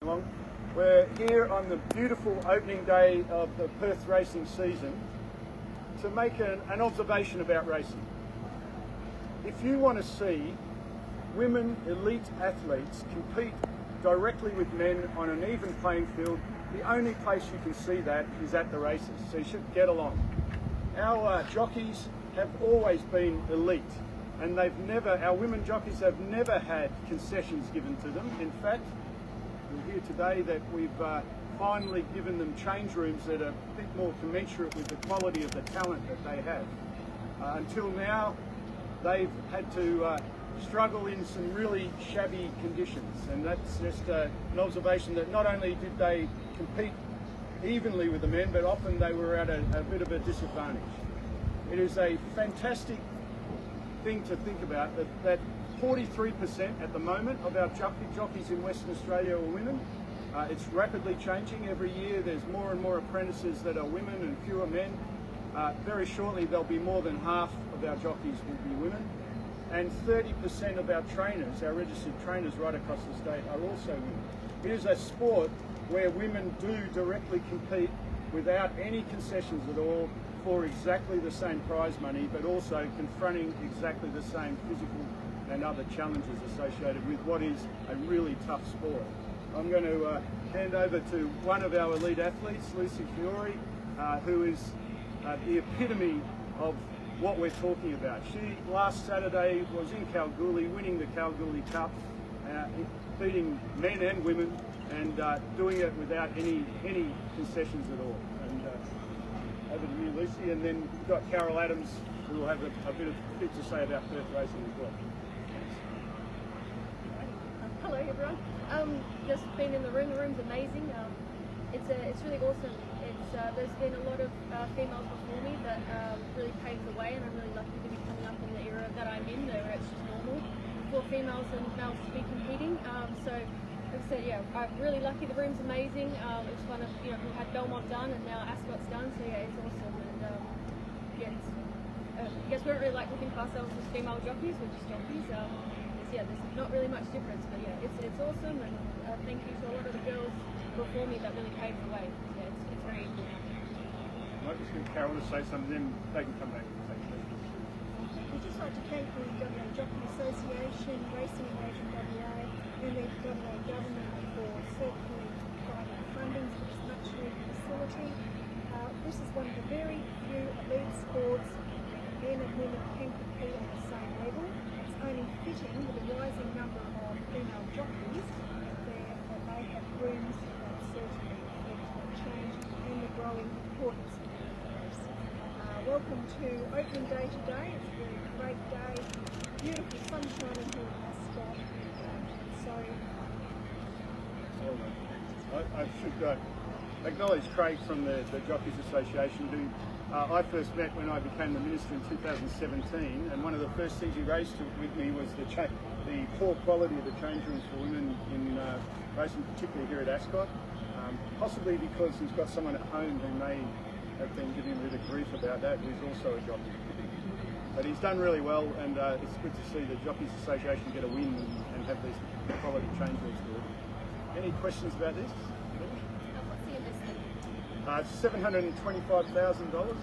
long. We're here on the beautiful opening day of the Perth racing season to make an observation about racing. If you want to see women elite athletes compete directly with men on an even playing field, the only place you can see that is at the races, so you should get along. Our jockeys have always been elite, and our women jockeys have never had concessions given to them. In fact, we'll hear today that we've finally given them change rooms that are a bit more commensurate with the quality of the talent that they have. Until now, they've had to struggle in some really shabby conditions, and that's just an observation that not only did they compete evenly with the men, but often they were at a bit of a disadvantage. It is a fantastic thing to think about that 43% at the moment of our jockeys in Western Australia are women. It's rapidly changing. Every year there's more and more apprentices that are women and fewer men. Very shortly there'll be more than half of our jockeys will be women. And 30% of our trainers, our registered trainers right across the state, are also women. It is a sport where women do directly compete without any concessions at all for exactly the same prize money, but also confronting exactly the same physical and other challenges associated with what is a really tough sport. I'm going to hand over to one of our elite athletes, Lucy Fiore, who is the epitome of what we're talking about. She last Saturday was in Kalgoorlie, winning the Kalgoorlie Cup, beating men and women, and doing it without any concessions at all. And over to you, Lucy, and then we've got Carol Adams, who will have a bit to say about Perth racing as well. Hello everyone. Just been in the room. The room's amazing. It's really awesome. There's been a lot of females before me that really paved the way, and I'm really lucky to be coming up in the era that I'm in, where it's just normal for females and males to be competing. So, like I said, yeah, I'm really lucky. The room's amazing. It's one of, we had Belmont done and now Ascot's done, so yeah, it's awesome. And I guess we don't really like looking past ourselves as female jockeys. We're just jockeys. There's not really much difference, but yeah, it's awesome. And thank you to a lot of the girls before me that really paved the way. Yeah, it's very important. I might just get Carol to say something, then they can come back and say something. We'd just like to thank the WA Jockey Association, Racing and Racing WA, and the WA Government for certainly providing funding for this much needed facility. This is one of the very few elite sports where men and women can compete on the same level. It's only fitting with the rising number of female jockeys that they have rooms that certainly reflect the change and the growing importance of this. Welcome to opening day today. It's a really great day, beautiful sunshine here in Ascot. I should acknowledge Craig from the Jockeys Association, who I first met when I became the Minister in 2017, and one of the first things he raised with me was the poor quality of the change rooms for women in racing, particularly here at Ascot, possibly because he's got someone at home who may have been giving him a bit of grief about that, who's also a jockey. But he's done really well, and it's good to see the Jockeys Association get a win and have these quality change rooms for it. Any questions about this? What's the investment? $725,000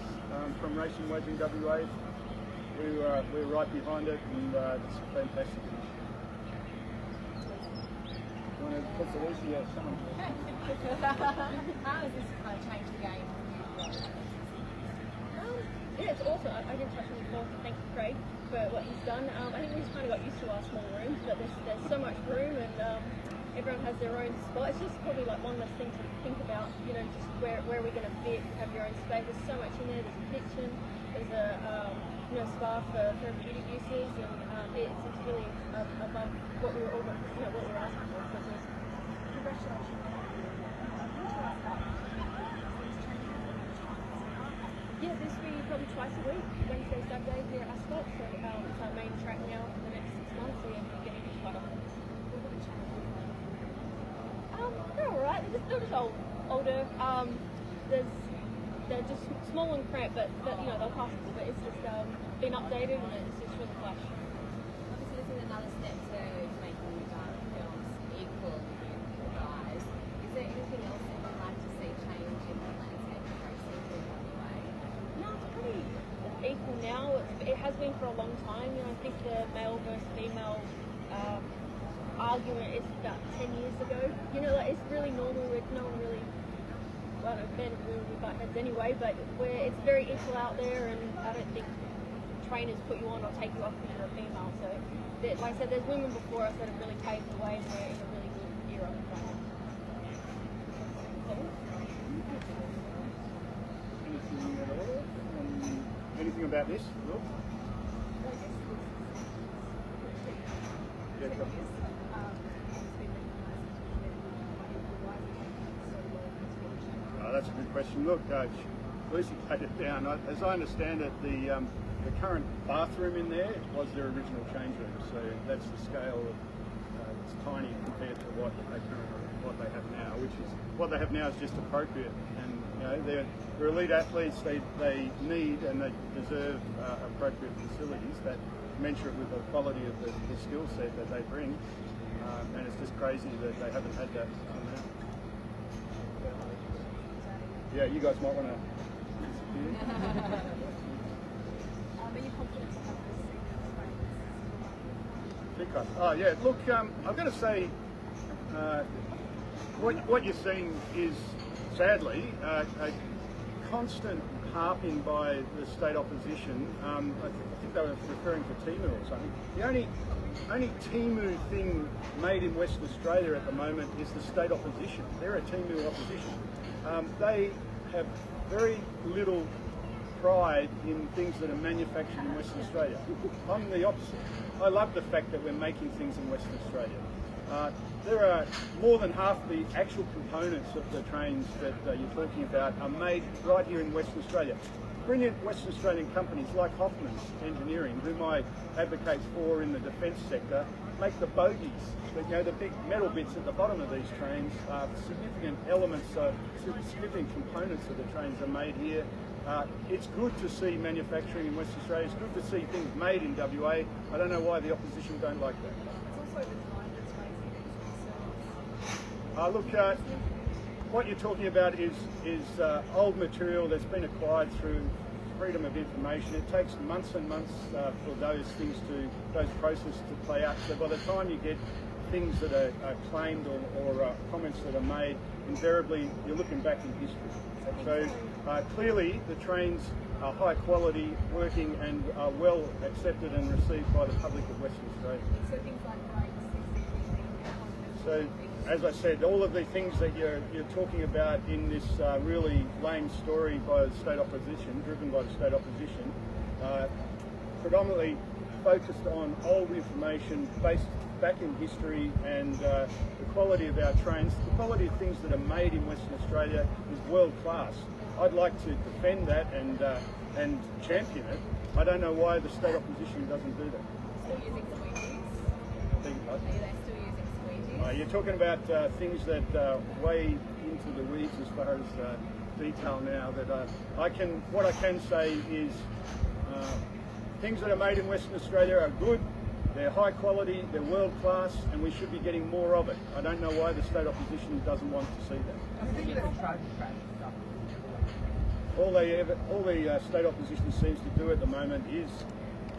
from Racing Wagering WA. We're right behind it, and it's a fantastic initiative. You want to put the Lucy? Yeah, someone. How has this kind of changed the game? Yeah, it's awesome. I didn't touch on it before, so thank you, Craig, for what he's done. I think we just kind of got used to our small rooms, but there's so much room, and everyone has their own spot. It's just probably like one less thing to think about, just where are we going to fit, have your own space. There's so much in there. There's a kitchen, there's a spa for beauty uses, and it's really above what we were all, what we were asking for. So it's awesome. Congratulations. Yeah, this will be probably twice a week, Wednesday, Saturday here at Ascot. So it's our main track now for the next 6 months, so yeah, we're getting into quite often. They're alright, they're just older. They're just small and cramped, but they'll pass it, but it's just been updated and it's just really flash. Obviously this is another step to making films equal with guys. it has been for a long time. You know, I think the male versus female argument is about 10 years ago. You know, like, it's really normal with no one really. Well, men really butt heads anyway, but it's very equal out there, and I don't think trainers put you on or take you off because you're a female. So, like I said, there's women before us that have really paved the way, and we're in a really good era right now. Anything at all? Anything about this? Look. Yeah, that's a good question. Look, Lucy played it down. As I understand it, the current bathroom in there was their original change room. So that's the scale of it's tiny compared to what they have now, which is what they have now is just appropriate. And you know, they're elite athletes. They need and they deserve appropriate facilities that commensurate with the quality of the skill set that they bring. And it's just crazy that they haven't had that on now. Yeah, you guys might want to. Oh yeah, look, I've got to say, what you're seeing is sadly a constant harping by the state opposition. I think they were referring to Timu or something. The only Timu thing made in Western Australia at the moment is the state opposition. They're a Timu opposition. They have very little pride in things that are manufactured in Western Australia. I'm the opposite. I love the fact that we're making things in Western Australia. There are more than half the actual components of the trains that you're talking about are made right here in Western Australia. Brilliant Western Australian companies like Hoffman's Engineering, whom I advocate for in the defence sector, make the bogies, the big metal bits at the bottom of these trains. Significant elements, significant components of the trains are made here. It's good to see manufacturing in Western Australia. It's good to see things made in WA. I don't know why the opposition don't like that. It's also the time that's Look, what you're talking about is old material that's been acquired through freedom of information. It takes months and months for those processes to play out. So by the time you get things that are claimed or comments that are made, invariably you're looking back in history. So clearly the trains are high quality, working, and are well accepted and received by the public of Western Australia. So things like So, as I said, all of the things that you're talking about in this really lame story by the state opposition, driven by the state opposition, predominantly focused on old information based back in history, and the quality of our trains, the quality of things that are made in Western Australia is world class. I'd like to defend that and champion it. I don't know why the state opposition doesn't do that. Still using squeegees? Are they still using squeegees? You're talking about things that way into the weeds as far as detail now. That what I can say is things that are made in Western Australia are good. They're high quality, they're world class, and we should be getting more of it. I don't know why the state opposition doesn't want to see that. All the state opposition seems to do at the moment is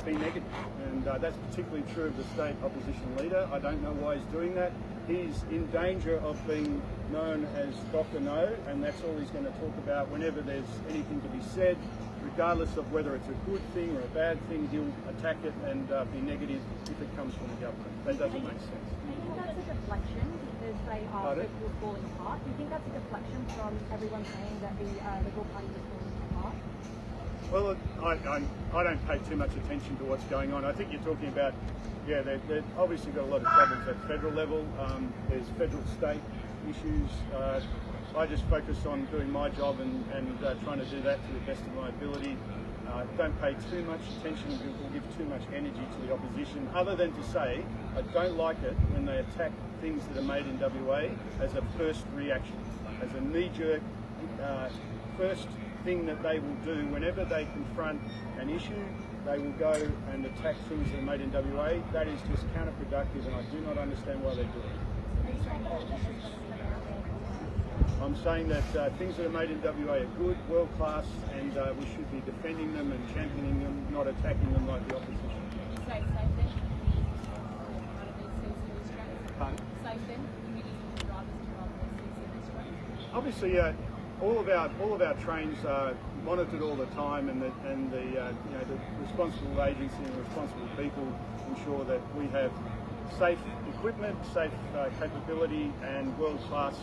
be negative, and that's particularly true of the state opposition leader. I don't know why he's doing that. He's in danger of being known as Dr. No, and that's all he's going to talk about whenever there's anything to be said. Regardless of whether it's a good thing or a bad thing, he'll attack it and be negative if it comes from the government. That doesn't make sense. Do you think that's a deflection because they are falling apart? Do you think that's a deflection from everyone saying that the Liberal Party is falling apart? Well, I don't pay too much attention to what's going on. I think you're talking about, they've obviously got a lot of troubles at federal level. There's federal-state issues. I just focus on doing my job and trying to do that to the best of my ability. Don't pay too much attention or give too much energy to the opposition, other than to say I don't like it when they attack things that are made in WA as a first reaction, as a knee-jerk first thing that they will do whenever they confront an issue. They will go and attack things that are made in WA. That is just counterproductive, and I do not understand why they do it. I'm saying that things that are made in WA are good, world class, and we should be defending them and championing them, not attacking them like the opposition. Safe then. Part of these CCS tracks. Pardon? Safe then. Committing drivers to ride these CCS tracks. Obviously, all of our trains are monitored all the time, and the responsible agency and responsible people ensure that we have safe equipment, safe capability, and world-class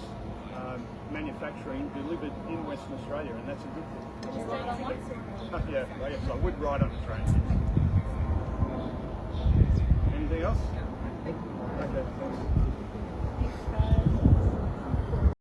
manufacturing delivered in Western Australia, and that's a good thing. Would you ride on one? Yeah, well, yes, I would ride on the train. Anything else? Okay, thanks.